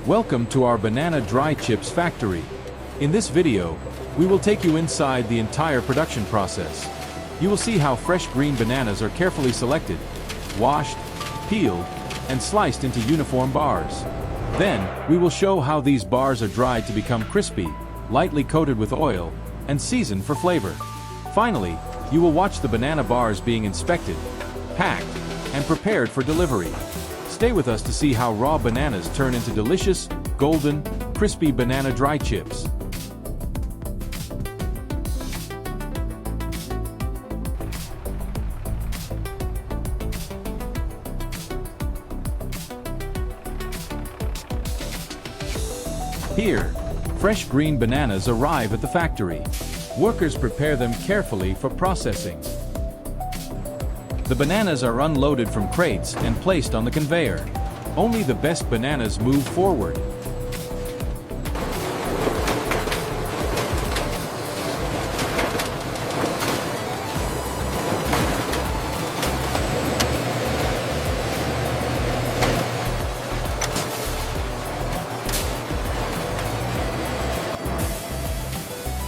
Welcome to our banana dry chips factory. In this video, we will take you inside the entire production process. You will see how fresh green bananas are carefully selected, washed, peeled, and sliced into uniform bars. Then, we will show how these bars are dried to become crispy, lightly coated with oil, and seasoned for flavor. Finally, you will watch the banana bars being inspected, packed, and prepared for delivery. Stay with us to see how raw bananas turn into delicious, golden, crispy banana dry chips. Here, fresh green bananas arrive at the factory. Workers prepare them carefully for processing. The bananas are unloaded from crates and placed on the conveyor. Only the best bananas move forward.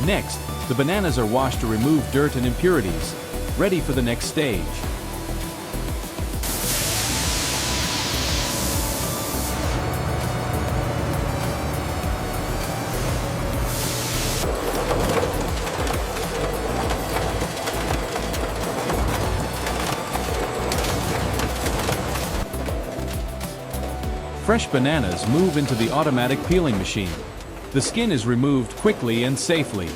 Next, the bananas are washed to remove dirt and impurities, ready for the next stage. Fresh bananas move into the automatic peeling machine. The skin is removed quickly and safely.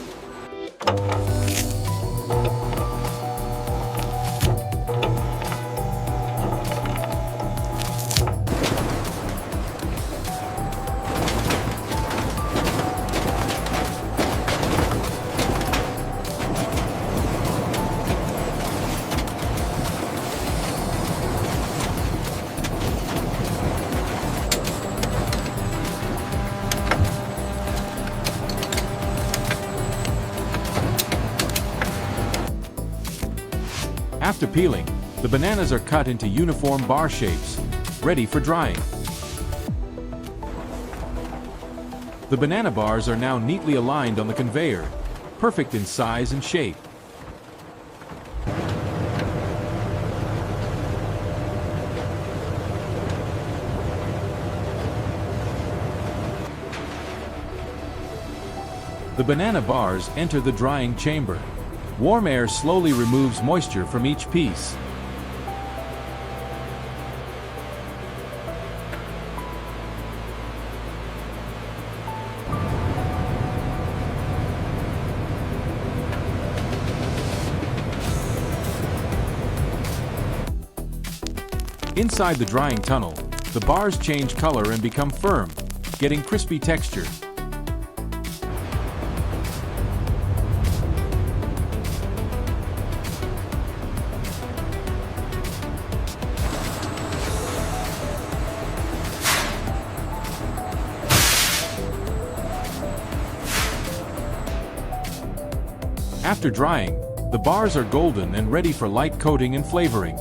After peeling, the bananas are cut into uniform bar shapes, ready for drying. The banana bars are now neatly aligned on the conveyor, perfect in size and shape. The banana bars enter the drying chamber. Warm air slowly removes moisture from each piece. Inside the drying tunnel, the bars change color and become firm, getting crispy texture. After drying, the bars are golden and ready for light coating and flavoring.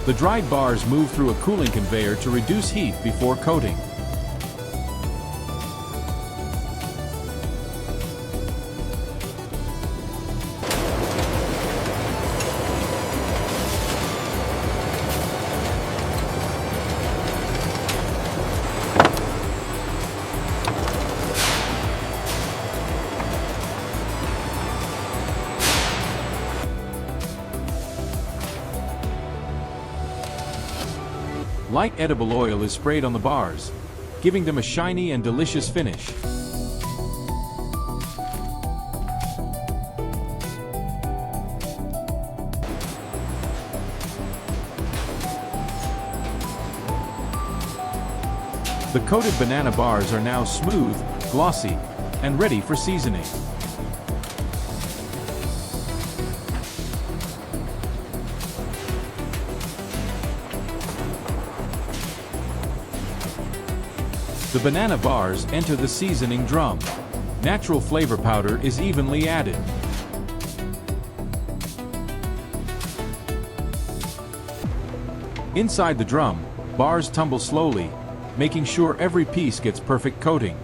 The dried bars move through a cooling conveyor to reduce heat before coating. Light edible oil is sprayed on the bars, giving them a shiny and delicious finish. The coated banana bars are now smooth, glossy, and ready for seasoning. The banana bars enter the seasoning drum. Natural flavor powder is evenly added. Inside the drum, bars tumble slowly, making sure every piece gets perfect coating.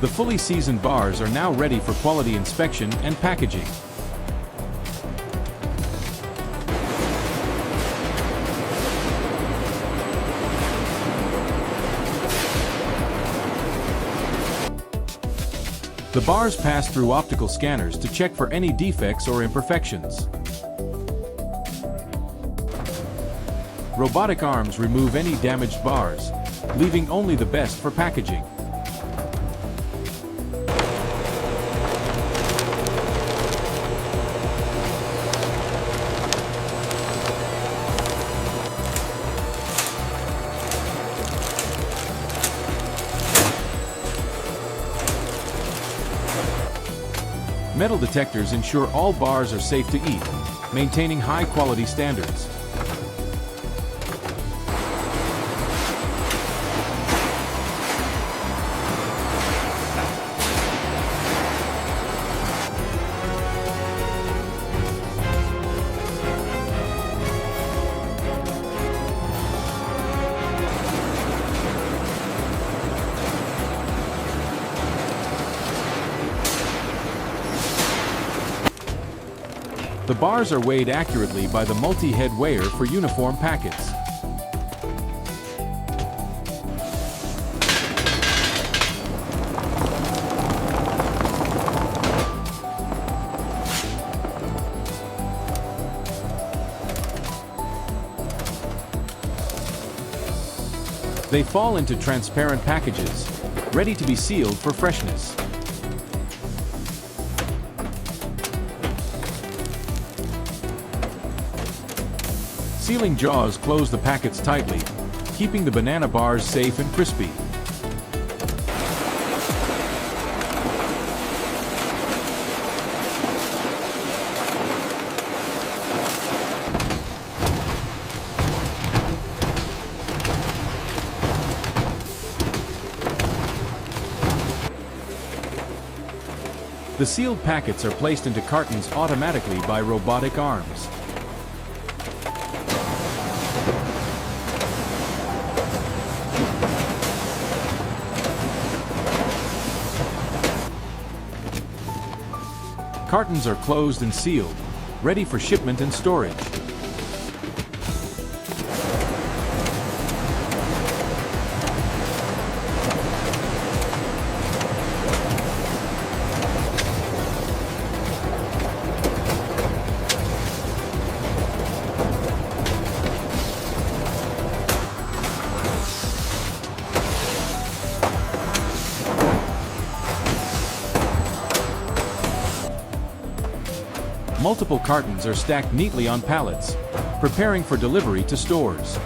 The fully seasoned bars are now ready for quality inspection and packaging. The bars pass through optical scanners to check for any defects or imperfections. Robotic arms remove any damaged bars, leaving only the best for packaging. Metal detectors ensure all bars are safe to eat, maintaining high-quality standards. The bars are weighed accurately by the multi-head weigher for uniform packets. They fall into transparent packages, ready to be sealed for freshness. Sealing jaws close the packets tightly, keeping the banana bars safe and crispy. The sealed packets are placed into cartons automatically by robotic arms. Cartons are closed and sealed, ready for shipment and storage. Multiple cartons are stacked neatly on pallets, preparing for delivery to stores.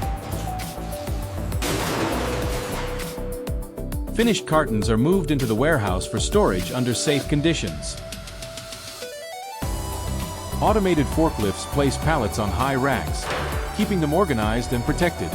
Finished cartons are moved into the warehouse for storage under safe conditions. Automated forklifts place pallets on high racks, keeping them organized and protected.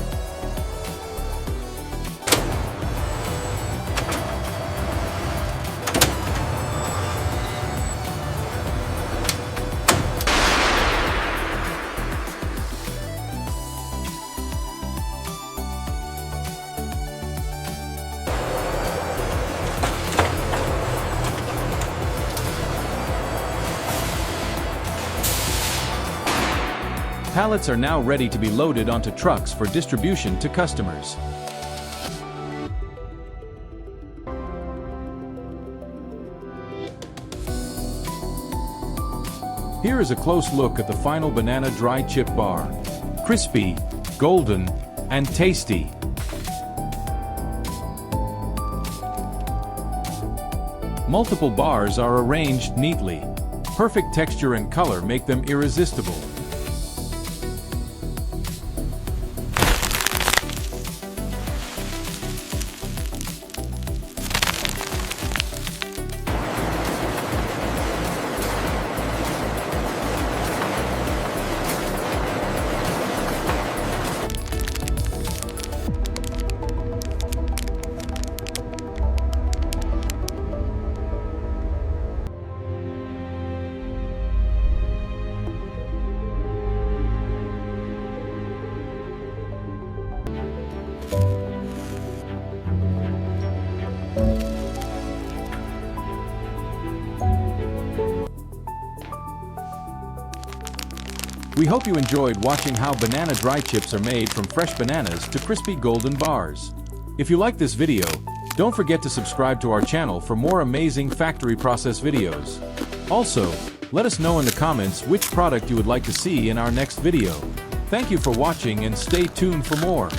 Pallets are now ready to be loaded onto trucks for distribution to customers. Here is a close look at the final banana dry chip bar. Crispy, golden, and tasty. Multiple bars are arranged neatly. Perfect texture and color make them irresistible. We hope you enjoyed watching how banana dry chips are made from fresh bananas to crispy golden bars. If you like this video, don't forget to subscribe to our channel for more amazing factory process videos. Also, let us know in the comments which product you would like to see in our next video. Thank you for watching and stay tuned for more.